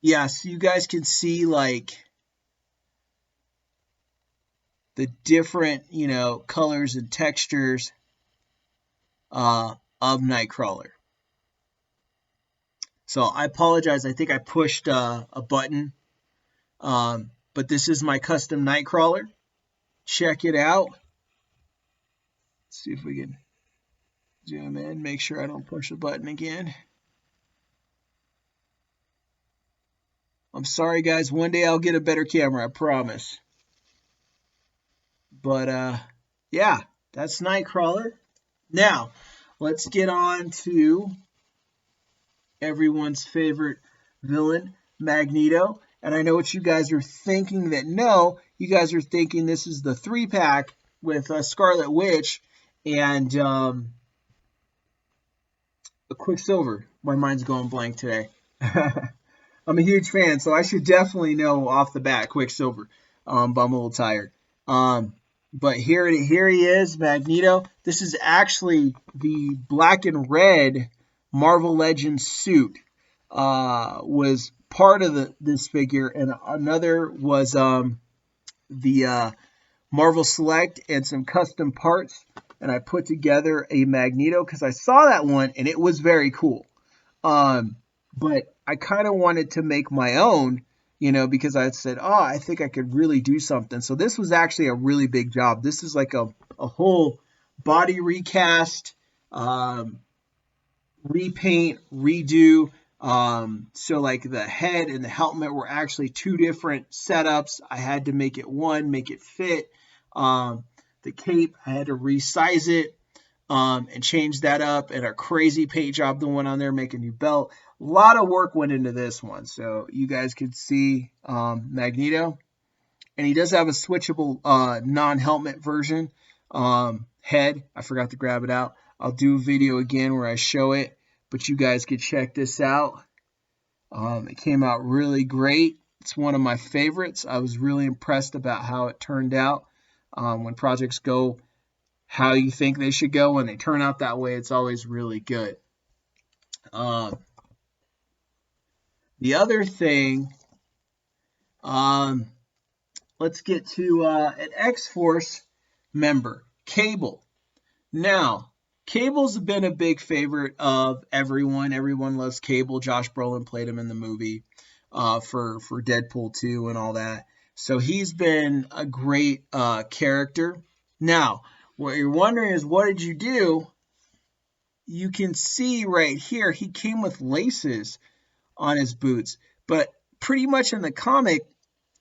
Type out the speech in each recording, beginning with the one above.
Yeah, so you guys can see like the different, colors and textures of Nightcrawler. So I apologize. I think I pushed a button. But this is my custom Nightcrawler. Check it out. Let's see if we can zoom in. Make sure I don't push the button again. I'm sorry, guys. One day I'll get a better camera. I promise. But yeah, that's Nightcrawler. Now, let's get on to everyone's favorite villain, Magneto. And I know what you guys are thinking that no, you guys are thinking this is the 3-pack with Scarlet Witch and a Quicksilver. My mind's going blank today. I'm a huge fan, so I should definitely know off the bat Quicksilver. But I'm a little tired. But here he is, Magneto. This is actually the black and red Marvel Legends suit. Was part of this figure, and another was the Marvel Select and some custom parts. And I put together a Magneto because I saw that one and it was very cool. But I kind of wanted to make my own, because I said, oh, I think I could really do something. So this was actually a really big job. This is like a whole body recast, repaint, redo. So like the head and the helmet were actually two different setups. I had to make it one, make it fit. The cape, I had to resize it and change that up, and a crazy paint job that went on there, make a new belt. A lot of work went into this one. So you guys could see Magneto. And he does have a switchable non-helmet version. Head, I forgot to grab it out. I'll do a video again where I show it, but you guys could check this out. It came out really great. It's one of my favorites. I was really impressed about how it turned out. When projects go how you think they should go, when they turn out that way, it's always really good. The other thing, let's get to an X-Force member, Cable. Now, Cable's been a big favorite of everyone. Everyone loves Cable. Josh Brolin played him in the movie for Deadpool 2 and all that. So he's been a great character. Now, what you're wondering is, what did you do? You can see right here, he came with laces on his boots. But pretty much in the comic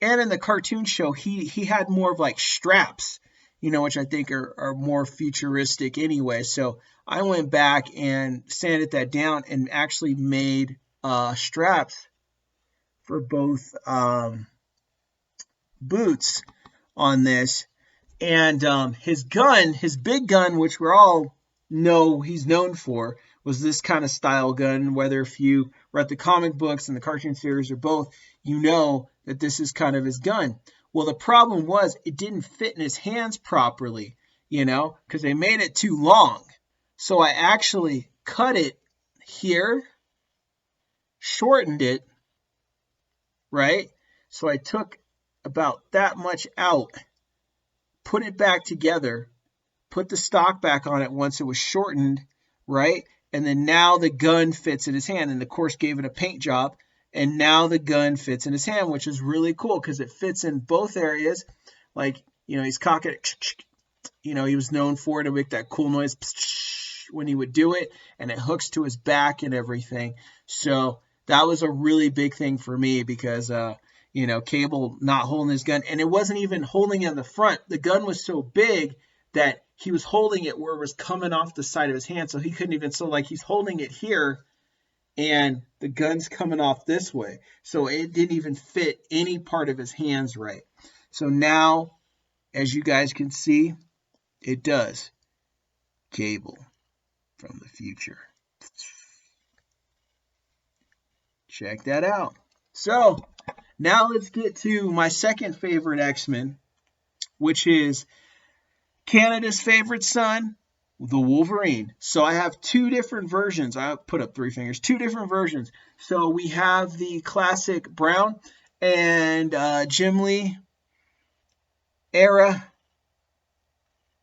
and in the cartoon show, he had more of like straps, which I think are more futuristic anyway. So I went back and sanded that down and actually made straps for both boots on this. And his gun, his big gun, which we all know he's known for, was this kind of style gun. Whether if you read the comic books and the cartoon series or both, you know that this is kind of his gun. Well, the problem was it didn't fit in his hands properly, because they made it too long. So I actually cut it here, shortened it, right? So I took about that much out, put it back together, put the stock back on it once it was shortened, right? And then now the gun fits in his hand, and of course gave it a paint job, and now the gun fits in his hand, which is really cool because it fits in both areas. Like, he's cocking it, he was known for it to make that cool noise when he would do it, and it hooks to his back and everything. So that was a really big thing for me because Cable not holding his gun, and it wasn't even holding it in the front. The gun was so big that he was holding it where it was coming off the side of his hand, so he couldn't even, so like he's holding it here and the gun's coming off this way, so it didn't even fit any part of his hands right. So now, as you guys can see, it does. Cable from the future. Check that out. So now let's get to my second favorite X-Men, which is Canada's favorite son, the Wolverine. So I have two different versions. I put up three fingers, two different versions. So we have the classic brown and Jim Lee era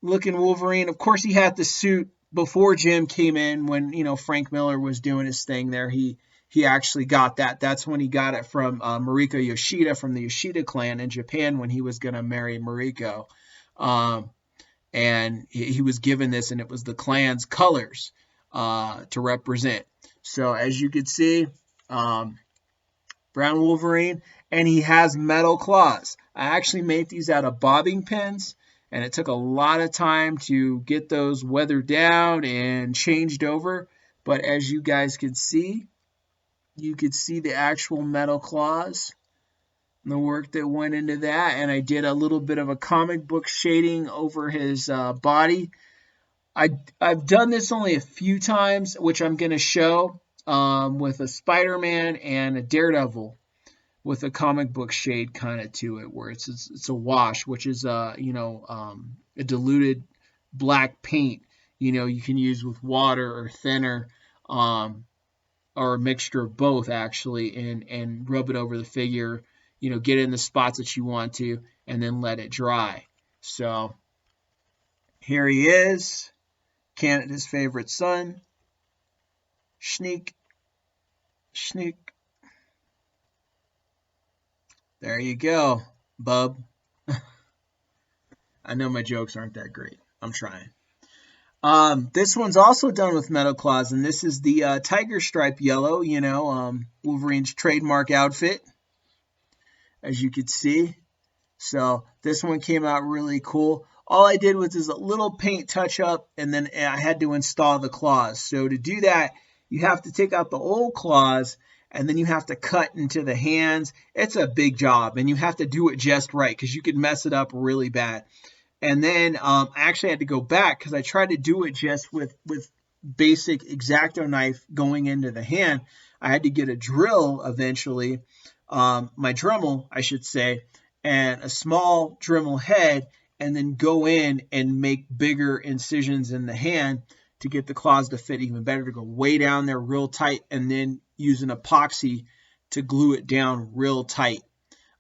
looking Wolverine. Of course, he had the suit before Jim came in when, Frank Miller was doing his thing there. He actually got that. That's when he got it from Mariko Yoshida from the Yoshida clan in Japan when he was going to marry Mariko. And he was given this, and it was the clan's colors to represent. So as you can see, brown Wolverine, and he has metal claws. I actually made these out of bobbing pins, and it took a lot of time to get those weathered down and changed over. But as you guys can see, you could see the actual metal claws and the work that went into that. And I did a little bit of a comic book shading over his body. I've done this only a few times, which I'm going to show with a Spider-Man and a Daredevil with a comic book shade kind of to it, where it's a wash, which is a diluted black paint. You can use with water or thinner, or a mixture of both actually, and rub it over the figure. Get in the spots that you want to, and then let it dry. So here he is, Canada's favorite son. Sneak. There you go, bub. I know my jokes aren't that great. I'm trying. This one's also done with metal claws, and this is the tiger stripe yellow, Wolverine's trademark outfit, as you can see. So this one came out really cool. All I did was a little paint touch up, and then I had to install the claws. So to do that, you have to take out the old claws, and then you have to cut into the hands. It's a big job, and you have to do it just right because you could mess it up really bad. And then I actually had to go back because I tried to do it just with basic X-Acto knife going into the hand. I had to get a drill eventually, my Dremel, I should say, and a small Dremel head, and then go in and make bigger incisions in the hand to get the claws to fit even better, to go way down there real tight, and then use an epoxy to glue it down real tight.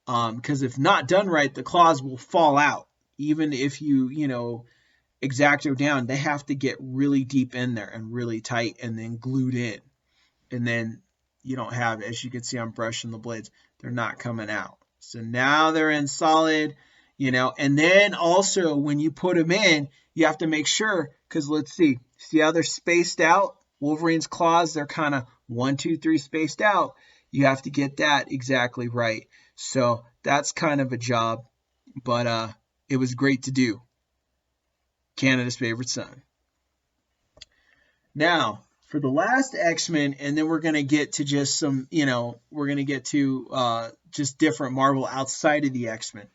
Because if not done right, the claws will fall out. Even if you X-Acto down, they have to get really deep in there and really tight and then glued in. And then you don't have, as you can see, I'm brushing the blades. They're not coming out. So now they're in solid, and then also when you put them in, you have to make sure, because let's see how they're spaced out? Wolverine's claws, they're kind of 1, 2, 3 spaced out. You have to get that exactly right. So that's kind of a job, but it was great to do. Canada's favorite son. Now, for the last X-Men, and then we're going to get to just some, we're going to get to just different Marvel outside of the X-Men.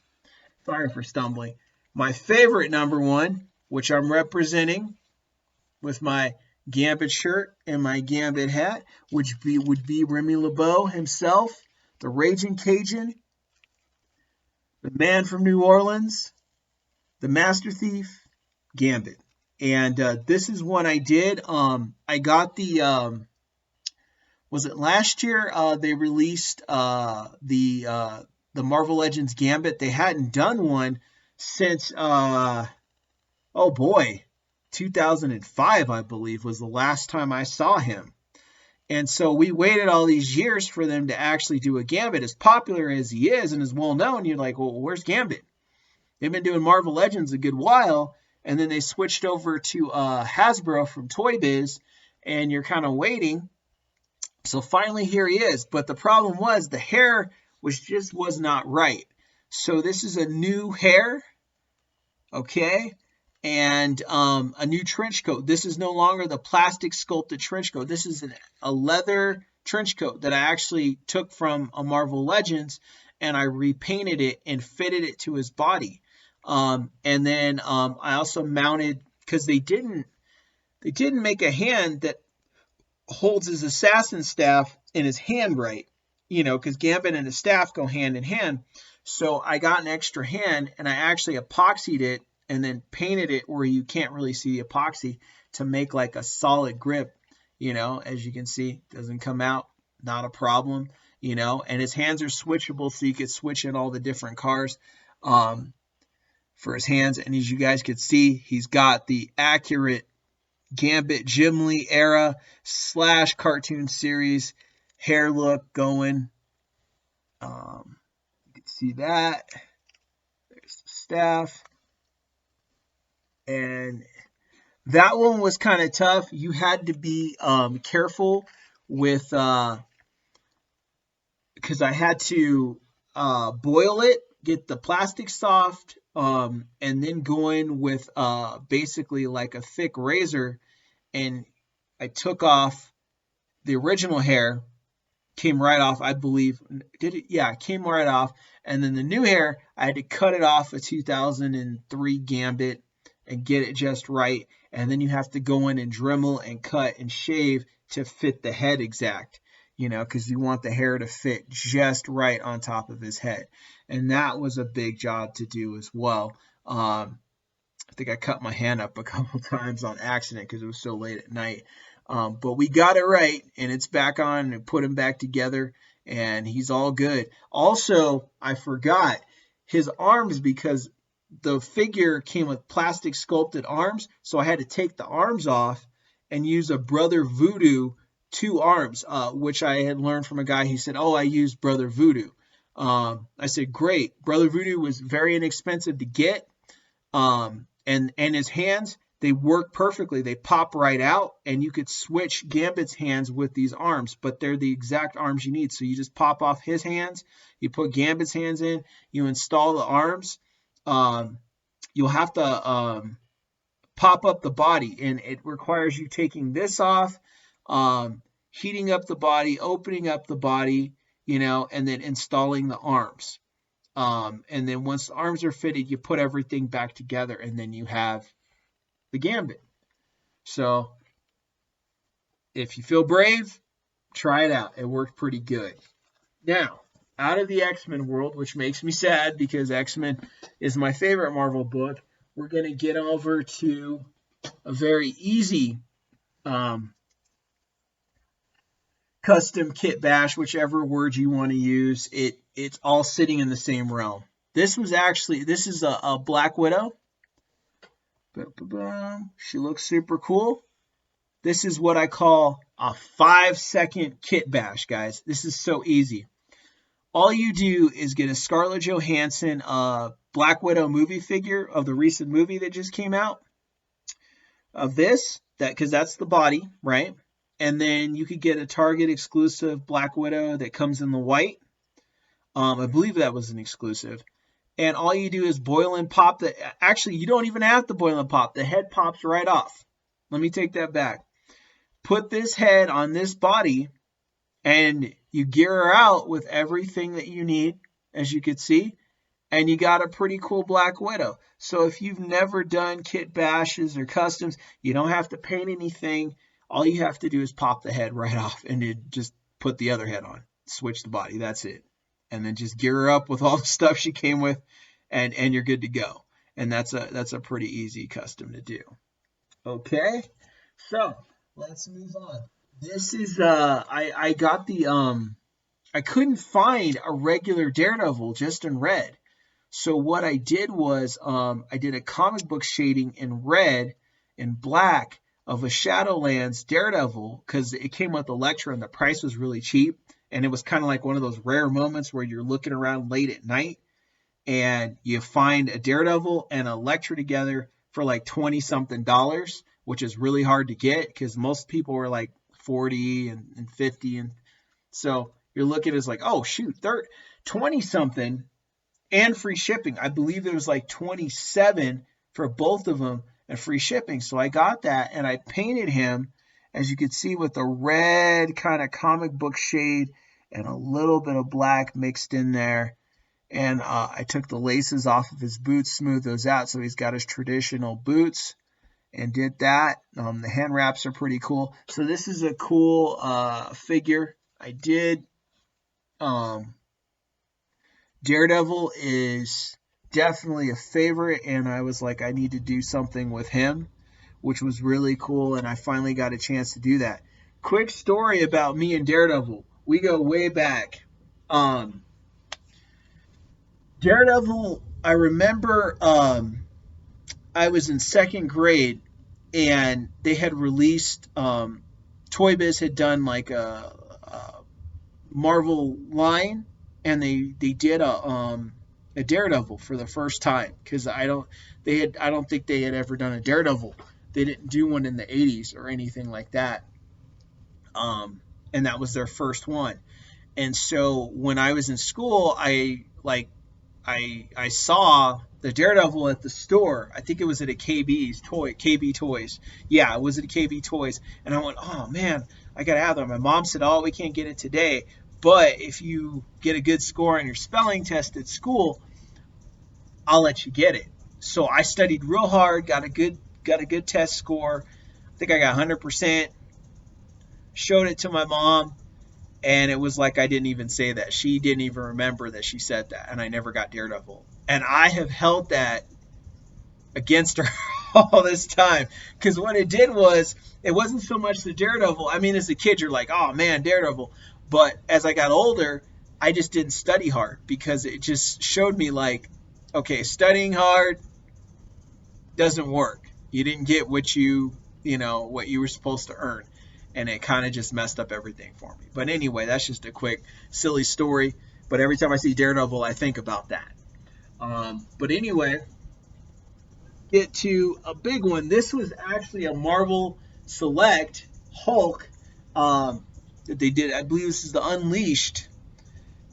Sorry for stumbling. My favorite number one, which I'm representing with my Gambit shirt and my Gambit hat, which would be Remy LeBeau himself, the Raging Cajun, the man from New Orleans, the Master Thief, Gambit. And this is one I did. I got the, was it last year they released the Marvel Legends Gambit. They hadn't done one since, 2005, I believe, was the last time I saw him. And so we waited all these years for them to actually do a Gambit. As popular as he is and as well known, you're like, well, where's Gambit? They've been doing Marvel Legends a good while, and then they switched over to Hasbro from Toy Biz, and you're kind of waiting. So finally, here he is. But the problem was the hair was not right. So this is a new hair, okay, and a new trench coat. This is no longer the plastic sculpted trench coat. This is a leather trench coat that I actually took from a Marvel Legends, and I repainted it and fitted it to his body. And then I also mounted, because they didn't make a hand that holds his assassin staff in his hand right, because Gambit and his staff go hand in hand. So I got an extra hand, and I actually epoxied it and then painted it where you can't really see the epoxy to make like a solid grip. As you can see, doesn't come out, not a problem. And his hands are switchable, so you could switch in all the different cars for his hands. And as you guys could see, he's got the accurate Gambit Jim Lee era / cartoon series hair look going. You can see that. There's the staff. And that one was kind of tough. You had to be careful with, because I had to boil it, get the plastic soft, and then go in with basically like a thick razor, and I took off the original hair, came right off, I believe. Did it? Yeah, it came right off. And then the new hair, I had to cut it off a 2003 Gambit and get it just right. And then you have to go in and Dremel and cut and shave to fit the head exact, because you want the hair to fit just right on top of his head. And that was a big job to do as well. I think I cut my hand up a couple times on accident because it was so late at night. But we got it right, and it's back on, and put him back together, and he's all good. Also, I forgot his arms, because the figure came with plastic sculpted arms, so I had to take the arms off and use a Brother Voodoo 2 arms, which I had learned from a guy. He said, I used Brother Voodoo. I said, great. Brother Voodoo was very inexpensive to get, and his hands, they work perfectly. They pop right out, and you could switch Gambit's hands with these arms, but they're the exact arms you need. So you just pop off his hands, you put Gambit's hands in, you install the arms. You'll have to pop up the body, and it requires you taking this off, heating up the body, opening up the body, and then installing the arms. And then once the arms are fitted, you put everything back together, and then you have the Gambit. So if you feel brave, try it out. It worked pretty good. Now, out of the X-Men world, which makes me sad because X-Men is my favorite Marvel book, we're going to get over to a very easy custom kit bash, whichever word you want to use. It's all sitting in the same realm. This is a Black Widow. She looks super cool. This is what I call a 5-second kit bash, guys. This is so easy. All you do is get a Scarlett Johansson Black Widow movie figure of the recent movie that just came out. Of this, because that's the body, right? And then you could get a Target exclusive Black Widow that comes in the white. I believe that was an exclusive. And all you do is boil and pop the. Actually, you don't even have to boil and pop. The head pops right off. Let me take that back. Put this head on this body, and you gear her out with everything that you need, as you can see, and you got a pretty cool Black Widow. So if you've never done kit bashes or customs, you don't have to paint anything. All you have to do is pop the head right off, and you just put the other head on. Switch the body. That's it. And then just gear her up with all the stuff she came with, and you're good to go. And that's a pretty easy custom to do. Okay, so let's move on. This is I got the I couldn't find a regular Daredevil just in red. So what I did was I did a comic book shading in red and black of a Shadowlands Daredevil, because it came with Elektra and the price was really cheap. And it was kind of like one of those rare moments where you're looking around late at night and you find a Daredevil and an Elektra together for like $20-something, which is really hard to get because most people were like 40 and 50. And so you're looking as like, oh, shoot, 20-something and free shipping. I believe it was like 27 for both of them and free shipping. So I got that and I painted him, as you can see, with a red kind of comic book shade and a little bit of black mixed in there. And I took the laces off of his boots, smoothed those out, so he's got his traditional boots, and did that. The hand wraps are pretty cool. So this is a cool figure. I did. Daredevil is definitely a favorite, and I was like, I need to do something with him, which was really cool, and I finally got a chance to do that. Quick story about me and Daredevil. We go way back. Um, Daredevil, I remember I was in second grade, and they had released, Toy Biz had done like a Marvel line, and they did a Daredevil for the first time, because I don't think they had ever done a Daredevil. They didn't do one in the 80s or anything like that, and that was their first one. And so when I was in school, I saw the Daredevil at the store. I think it was at a KB Toys. Yeah, it was at a KB Toys, and I went, oh man, I gotta have that. My mom said, oh, we can't get it today, but if you get a good score on your spelling test at school, I'll let you get it. So I studied real hard, got a good test score. I think I got 100%. Showed it to my mom, and it was like I didn't even say that. She didn't even remember that she said that, and I never got Daredevil. And I have held that against her all this time, because what it did was, it wasn't so much the Daredevil. I mean, as a kid, you're like, oh man, Daredevil. But as I got older, I just didn't study hard, because it just showed me like, okay, studying hard doesn't work. You didn't get what you were supposed to earn, and it kind of just messed up everything for me. But anyway, that's just a quick silly story. But every time I see Daredevil, I think about that. But anyway, get to a big one. This was actually a Marvel Select Hulk, that they did. I believe this is the Unleashed,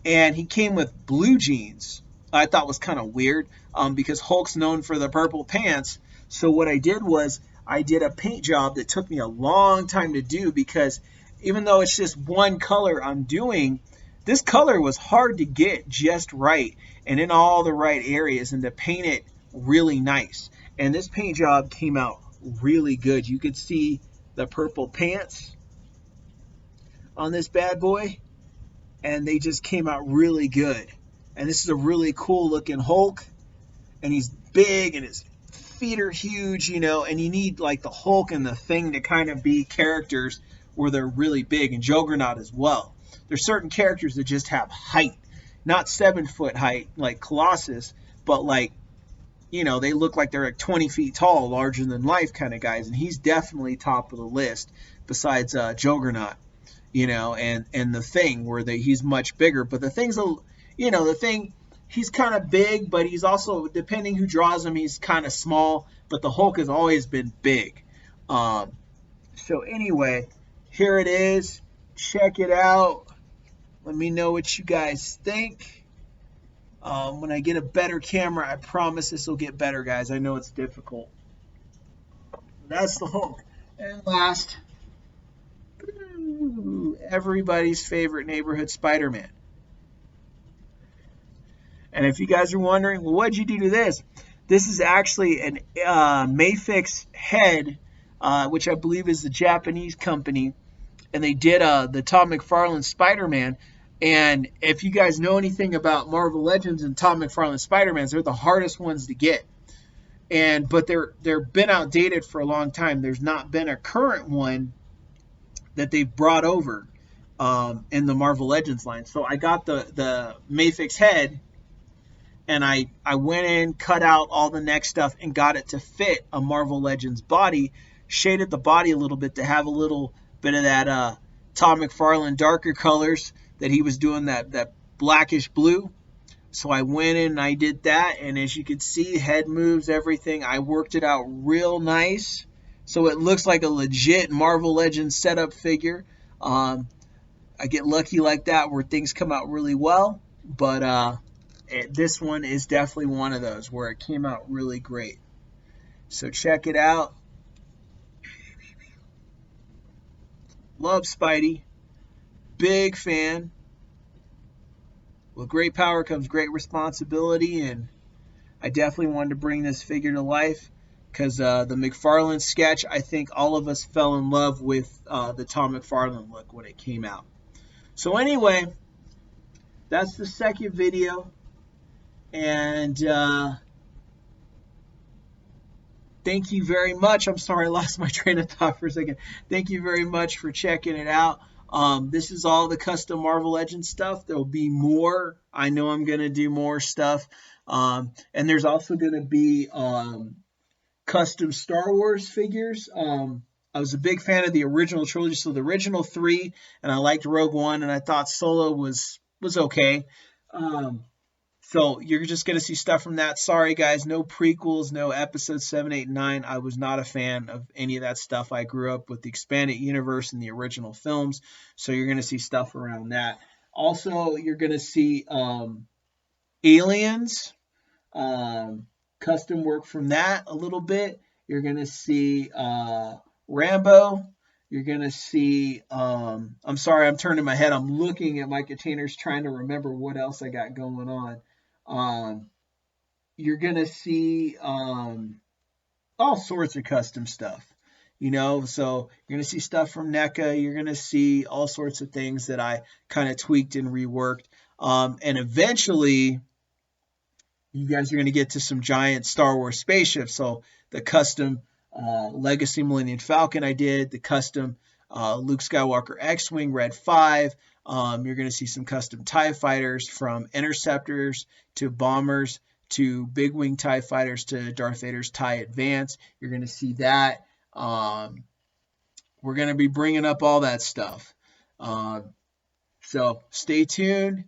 and he came with blue jeans. I thought was kind of weird, because Hulk's known for the purple pants. So what I did was, I did a paint job that took me a long time to do, because even though it's just one color I'm doing, this color was hard to get just right and in all the right areas, and to paint it really nice. And this paint job came out really good. You could see the purple pants on this bad boy, and they just came out really good. And this is a really cool looking Hulk, and he's big, and his feet are huge, and you need like the Hulk and the Thing to kind of be characters where they're really big, and Juggernaut as well. There's certain characters that just have height, not 7-foot height like Colossus, but like, they look like they're like 20 feet tall, larger than life kind of guys, and he's definitely top of the list besides Juggernaut, and the Thing, where he's much bigger. But the Thing's the Thing, he's kind of big, but he's also, depending who draws him, he's kind of small. But the Hulk has always been big. So anyway, here it is. Check it out. Let me know what you guys think. When I get a better camera, I promise this will get better, guys. I know it's difficult. That's the Hulk. And last, everybody's favorite neighborhood Spider-Man. And if you guys are wondering, well, what'd you do to this? This is actually an Mafex head, which I believe is the Japanese company, and they did the Todd McFarlane Spider-Man. And if you guys know anything about Marvel Legends and Todd McFarlane Spider-Mans, they're the hardest ones to get. But they're been outdated for a long time. There's not been a current one that they've brought over in the Marvel Legends line. So I got the Mafex head, and I went in, cut out all the neck stuff, and got it to fit a Marvel Legends body. Shaded the body a little bit to have a little bit of that Todd McFarlane darker colors that he was doing, that blackish blue. So I went in and I did that, and as you can see, head moves, everything. I worked it out real nice, so it looks like a legit Marvel Legends setup figure. I get lucky like that where things come out really well, but this one is definitely one of those where it came out really great. So check it out. Love Spidey. Big fan. With great power comes great responsibility, and I definitely wanted to bring this figure to life because the McFarlane sketch, I think all of us fell in love with the Tom McFarlane look when it came out. So anyway, that's the second video. And thank you very much. I'm sorry I lost my train of thought for a second. Thank you very much for checking it out. This is all the custom Marvel Legends stuff. There'll be more. I know I'm going to do more stuff. And there's also going to be custom Star Wars figures. I was a big fan of the original trilogy, so the original three, and I liked Rogue One, and I thought Solo was okay. Um, so you're just gonna see stuff from that. Sorry guys, no prequels, no episodes 7, 8, 9. I was not a fan of any of that stuff. I grew up with the expanded universe and the original films, so you're gonna see stuff around that. Also, you're gonna see Aliens, um, custom work from that a little bit. You're gonna see Rambo. You're gonna see. I'm sorry, I'm turning my head. I'm looking at my containers, trying to remember what else I got going on. Um, you're gonna see all sorts of custom stuff. So you're gonna see stuff from NECA. You're gonna see all sorts of things that I kind of tweaked and reworked. And eventually, you guys are going to get to some giant Star Wars spaceships. So the custom Legacy Millennium Falcon I did, the custom Luke Skywalker X-Wing Red 5. You're going to see some custom TIE fighters, from interceptors to bombers to big wing TIE fighters to Darth Vader's TIE Advance. You're going to see that. We're going to be bringing up all that stuff. So stay tuned.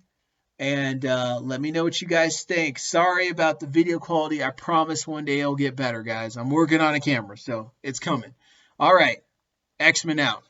And let me know what you guys think. Sorry about the video quality. I promise one day it'll get better, guys. I'm working on a camera, so it's coming. All right. X-Men out.